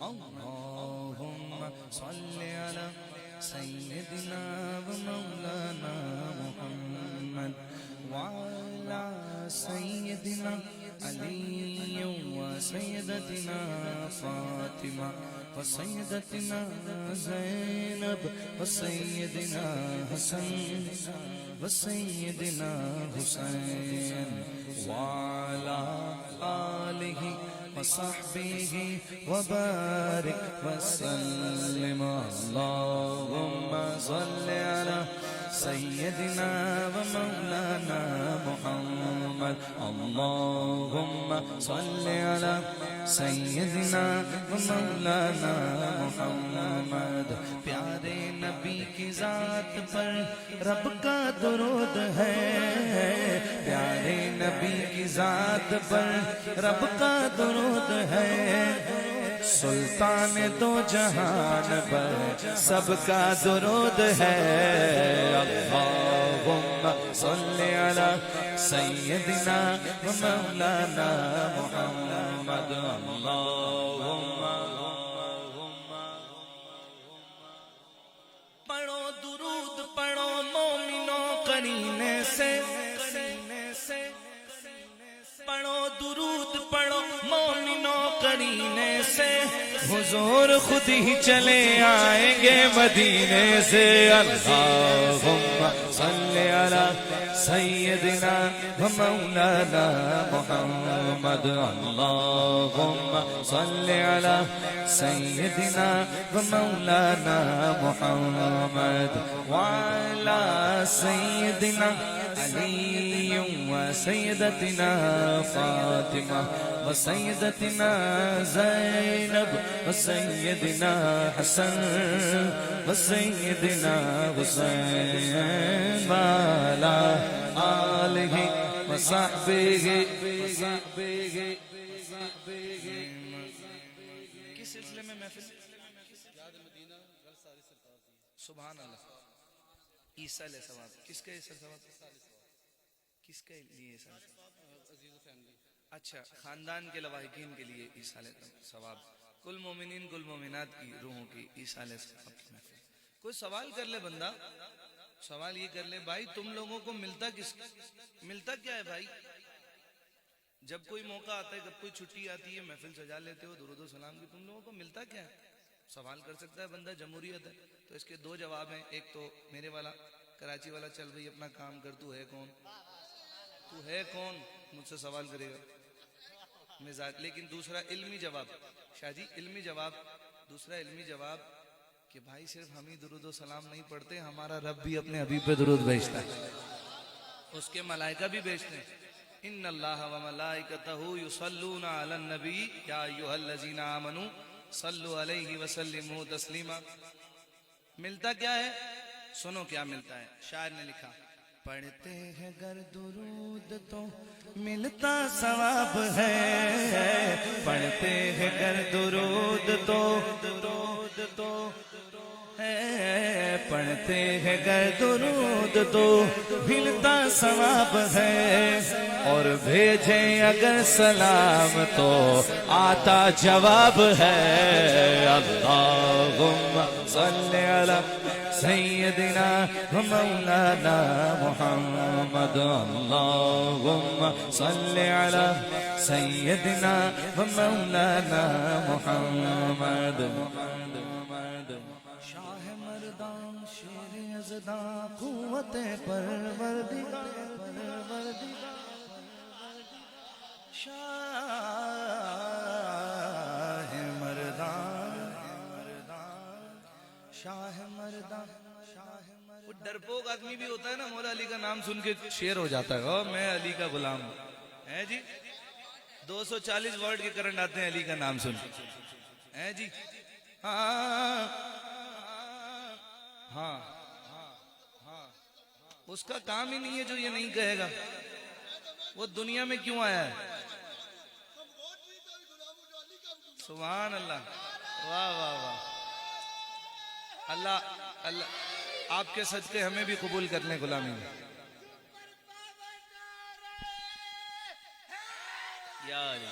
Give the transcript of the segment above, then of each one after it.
اللهم صل على سيدنا ومولانا محمد وعلى سيدنا علي وسيدتنا فاطمة وسيدتنا زينب وسيدنا حسن وسيدنا حسين وعلى آله وصحبه وبارك وسلم. اللهم صل على سيدنا ومولانا محمد. اللهم صل على سیدنا مولانا محمد. پیارے نبی کی ذات پر رب کا درود ہے. پیارے نبی کی ذات پر رب کا درود ہے. سلطان دو جہان پر سب کا درود ہے. اللہم صلی علی سیدنا مولانا محمد. اللہم پڑھو درود پڑھو مومنوں قرینے سے. پڑھو درود پڑھو مومنوں قرینے سے. حضور خود ہی چلے آئیں گے مدینے سے. اللہم صلی علی سیدنا مولانا محمد. اللہم صلی علی سیدنا مولانا محمد وعلی سیدنا علی وسیدتنا فاطمہ وسیدتنا زینب وسیدنا حسن وسیدنا حسین وعلی آلہ وصحبہ. کس سلسلے میں محفل؟ سبحان اللہ. عیسیٰ علیہ السلام. کس کا عیسیٰ علیہ السلام؟ کس کے لیے عیسیٰ؟ اچھا، خاندان کے لواحقین کے لیے عیسیٰ علیہ السلام ثواب. کل مومنین کل مومنات کی روحوں کی عیسیٰ علیہ السلام کی محفل. کوئی سوال کر لے بندہ. سوال یہ کر لے بھائی تم لوگوں کو ملتا کیا ہے بھائی؟ جب کوئی موقع آتا ہے، جب کوئی چھٹی آتی ہے، محفل سجا لیتے ہو درود و سلام کی، تم لوگوں کو ملتا کیا ہے؟ سوال کر سکتا ہے بندہ، جمہوریت ہے. تو اس کے دو جواب ہیں. ایک تو میرے والا کراچی والا، چل بھئی اپنا کام کر، تو ہے کون؟ تو ہے کون مجھ سے سوال کرے گا؟ مزاج. لیکن دوسرا علمی جواب، شاہ جی علمی جواب، دوسرا علمی جواب کہ بھائی صرف ہم ہی درود و سلام نہیں پڑھتے، ہمارا رب بھی اپنے حبیب پہ درود بھیجتا ہے، اس کے ملائکہ بھی بھیجتے ہیں. ان اللہ و ملائکتہ یصلون علی النبی یا ایھا الذین آمنوا صلوا علیہ وسلموا تسلیما. ملتا کیا ہے؟ سنو کیا ملتا ہے. شاعر نے لکھا، پڑھتے ہیں گر درود تو ملتا ثواب ہے. پڑھتے ہیں گر درود تو پڑھتے ہیں گر درود تو ملتا ثواب ہے. اور بھیجیں اگر سلام تو آتا جواب ہے. اللہم صلی علی سیدنا مولانا محمد. اللہم صلی علی سیدنا مولانا محمد. شاہ مردان شیر یزداں قوت پروردگار شاہ مردان شاہ مردان. وہ ڈرپوک آدمی بھی ہوتا ہے نا، مولا علی کا نام سن کے شیر ہو جاتا ہے، میں علی کا غلام ہوں. ہے جی 240 ورڈ کے کرنٹ آتے ہیں علی کا نام سن کے. ہے جی ہاں ہاں ہاں. اس کا کام ہی نہیں ہے جو یہ نہیں کہے گا. وہ دنیا میں کیوں آیا ہے؟ سبحان اللہ. واہ واہ واہ. اللہ اللہ آپ کے صدقے ہمیں بھی قبول کر لیں غلامی میں. یا علی.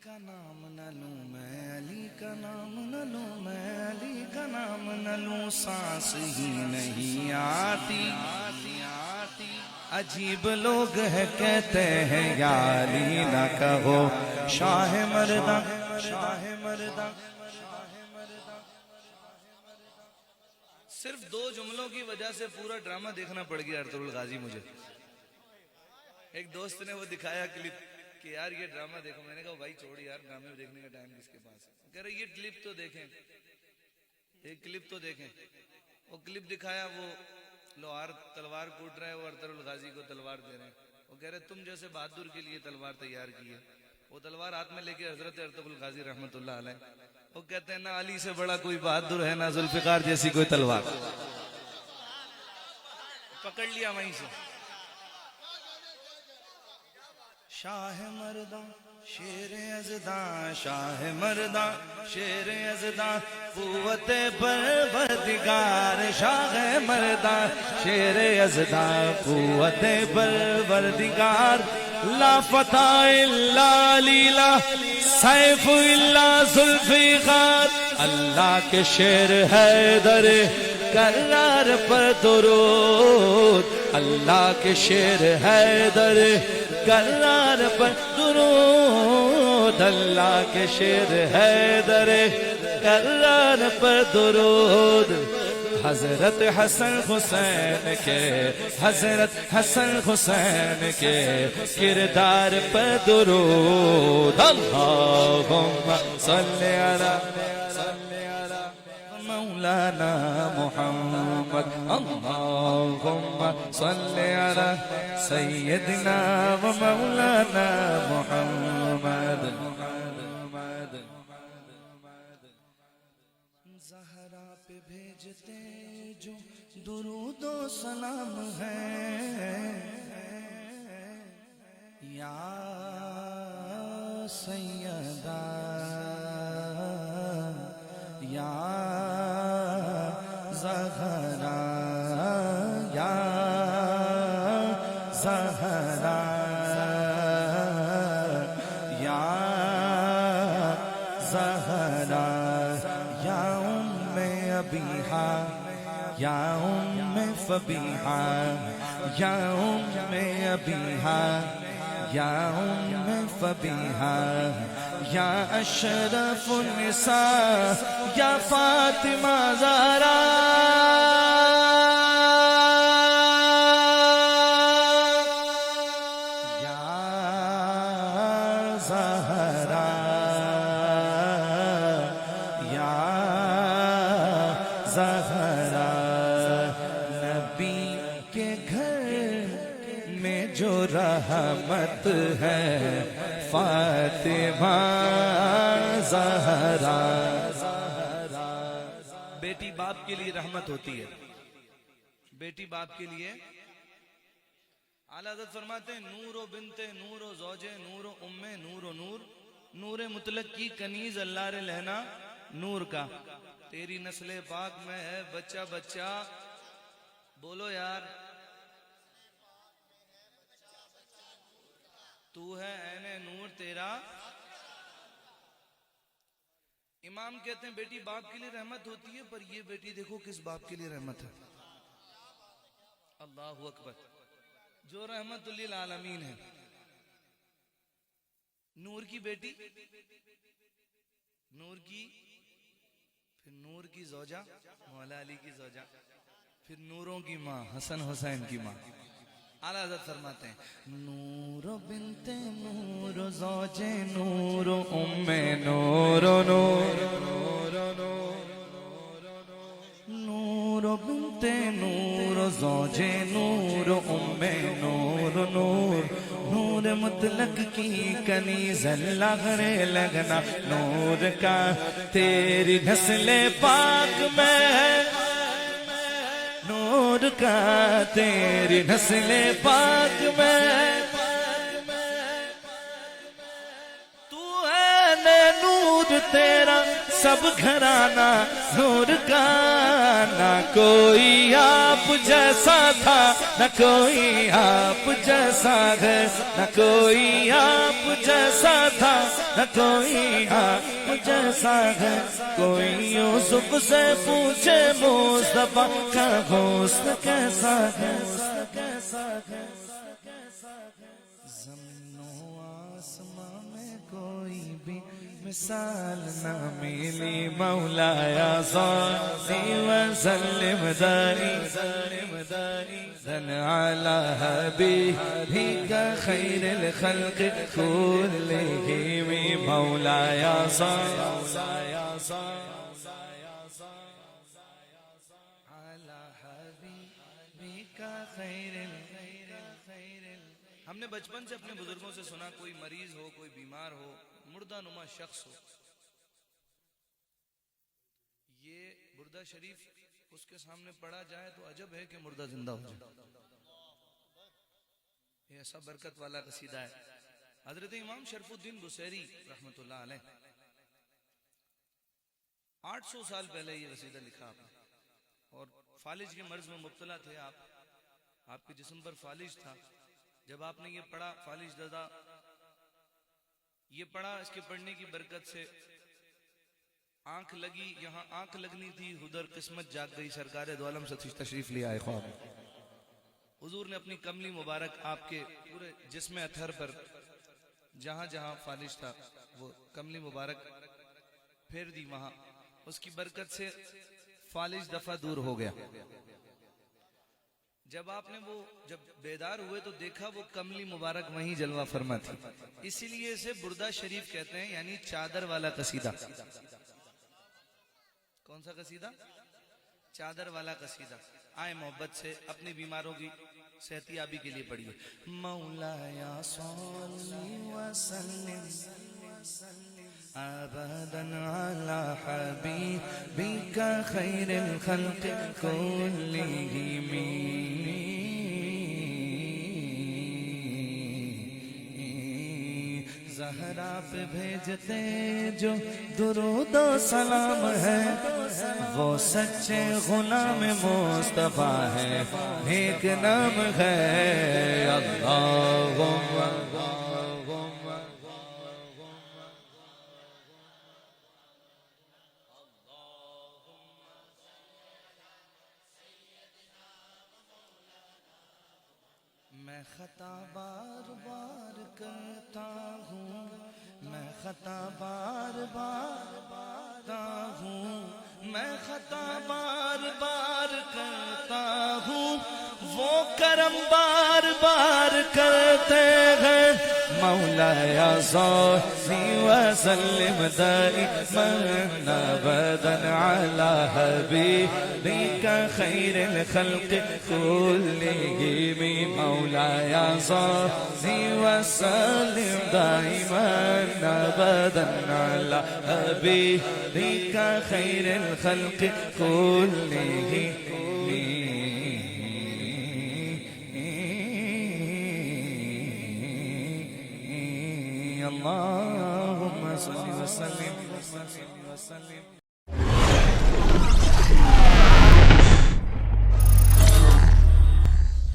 کا نام نہ لوں میں، علی کا نام نہ لوں میں، علی کا نام نہ لوں، سانس ہی نہیں آتی، عجیب لوگ ہے کہتے ہیں یا علی نہ کہو شاہ مردہ، شاہ مردہ۔ صرف 2 جملوں کی وجہ سے پورا ڈرامہ دیکھنا پڑ گیا ارطغرل الغازی مجھے۔ ایک دوست نے وہ دکھایا کلپ کہ یار یہ ڈرامہ دیکھو، میں نے کہا بھائی چھوڑ یار، ڈرامے دیکھنے کا ٹائم کس کے پاس ہے؟ کہہ رہے یہ کلپ تو دیکھیں، ایک کلپ تو دیکھیں۔ وہ کلپ دکھایا، وہ لوہار تلوار کوٹ رہے ہیں، وہ ارطغرل الغازی کو تلوار دے رہے ہیں۔ وہ کہہ رہے تم جیسے بہادر کے لیے تلوار تیار کی ہے۔ وہ تلوار ہاتھ میں لے کے حضرت ارطغرل الغازی رحمت اللہ علیہ وہ کہتے ہیں نہ علی سے بڑا کوئی بہادر ہے، نہ ذوالفقار جیسی کوئی تلوار۔ پکڑ لیا وہیں سے۔ شاہ مردہ شیر یزداں، شاہ مردہ شیر یزداں، قوت پروردگار، شاہ مردہ شیر یزداں، قوت پروردگار، لا فتح الا لیلا، سیف الا ذوالفقار، اللہ کے شیر حیدر کرار پر درود، اللہ کے شیر حیدر کرار پر درود، اللہ کے شیر حیدر کرار پر درود، حضرت حسن حسین کے، حضرت حسن حسین کے کردار پر درود، اللہم صلی علی مولانا محمد، اللہم صلی علی سیدنا و مولانا محمد۔ زہرا پہ بھیجتے جو درود و سلام ہے، یا سیدہ یا زہرا، یا زہرا، یا زہرا، یا ام ابیہا، یا ام فبیہا، یا ام ابیہا، یا ام فبیہا، یا اشرف النساء، یا فاطمہ زہرا، یا زہرا، یا زہرا، نبی کے گھر میں جو رحمت ہے فاطمہ زہرا۔ بیٹی باپ کے لیے رحمت ہوتی ہے، بیٹی باپ کے لیے۔ اعلیٰ حضرت فرماتے ہیں نور و بنت نور و زوج نور و ام نور و نور، نور مطلق کی کنیز اللہ رے لہنا نور کا، تیری نسل پاک میں ہے بچہ بچہ، بولو یار تو ہے عین نور تیرا۔ امام کہتے ہیں بیٹی باپ کے لیے رحمت ہوتی ہے، پر یہ بیٹی دیکھو کس باپ کے لیے رحمت ہے، اللہ اکبر، جو رحمت للعالمین ہے۔ نور کی بیٹی، نور کی، پھر نور کی زوجہ مولا علی کی زوجہ، پھر نوروں کی ماں حسن حسین کی ماں۔ اعلیٰ حضرت فرماتے ہیں نور بنت نور زوج نور ام نور نور، نور بنت نور زوج نور ام نور نور، نور مطلق کی کنیز اللہ رے لگنا نور کا، تیری نسل پاک میں ہے نور کا، تیری نسل پاک میں تو ہے نور تیرا سب گھرانہ نور کا، نہ کوئی آپ جیسا تھا نہ کوئی آپ جیسا ہے، نہ کوئی آپ جیسا تھا، نہ کوئی آپ جیسا ہے۔ کوئی یوسف سے پوچھے مصطفیٰ کا حسن کیسا ہے، زمین و آسمان میں کوئی بھی مثال نہ ملی، مولایا صلی وسلم دائما علی حبیبک خیر الخلق کلہم، مولایا صلی علی حبیبک خیر الخلق۔ ہم نے بچپن سے اپنے بزرگوں سے سنا، کوئی مریض ہو، کوئی بیمار ہو، مردہ نما شخص ہو، یہ بردہ شریف اس کے سامنے پڑھا جائے تو عجب ہے کہ مردہ زندہ ہو جائے۔ یہ ایسا برکت والا قصیدہ ہے۔ حضرت امام شرف الدین بصیری رحمت اللہ علیہ 800 سال پہلے یہ قصیدہ لکھا آپ نے، اور فالج کے مرض میں مبتلا تھے آپ کے جسم پر فالج تھا۔ جب آپ نے یہ پڑھا فالج دادا، یہ پڑھا، اس کے پڑھنے کی برکت سے آنکھ لگی، یہاں آنکھ لگنی تھی، ادھر قسمت جاگ گئی، سرکار دو عالم سے تشریف لے آئے خواب۔ حضور نے اپنی کملی مبارک آپ کے پورے جسم اطہر پر جہاں جہاں فالج تھا وہ کملی مبارک پھیر دی، وہاں اس کی برکت سے فالج دفع دور ہو گیا۔ جب آپ نے جب بیدار ہوئے تو دیکھا وہ کملی مبارک وہیں جلوہ فرما تھی، اسی لیے اسے بردہ شریف کہتے ہیں، یعنی چادر والا قصیدہ۔ کون سا قصیدہ؟ چادر والا قصیدہ۔ آئے محبت سے اپنی بیماروں کی صحتیابی کے لیے پڑھیے۔ مولایا صلی وسلم ابدا علی حبیبک خیر الخلق کلہم، زہرا پہ بھیجتے جو درود و سلام ہے، وہ سچے غلام مصطفیٰ ہے، ایک نام ہے اللہم میں خطا بار بار کرتا ہوں، میں خطا بار بار کرتا ہوں، میں خطا بار بار کرتا ہوں، وہ کرم بار بار کرتے ہیں، مولایا صلی وسلم دائما ابدا علی حبیبک خیر الخلق کلہم، مولایا صلی وسلم دائما ابدا علی حبیبک خیر الخلق کلہم۔ اللهم صل وسلم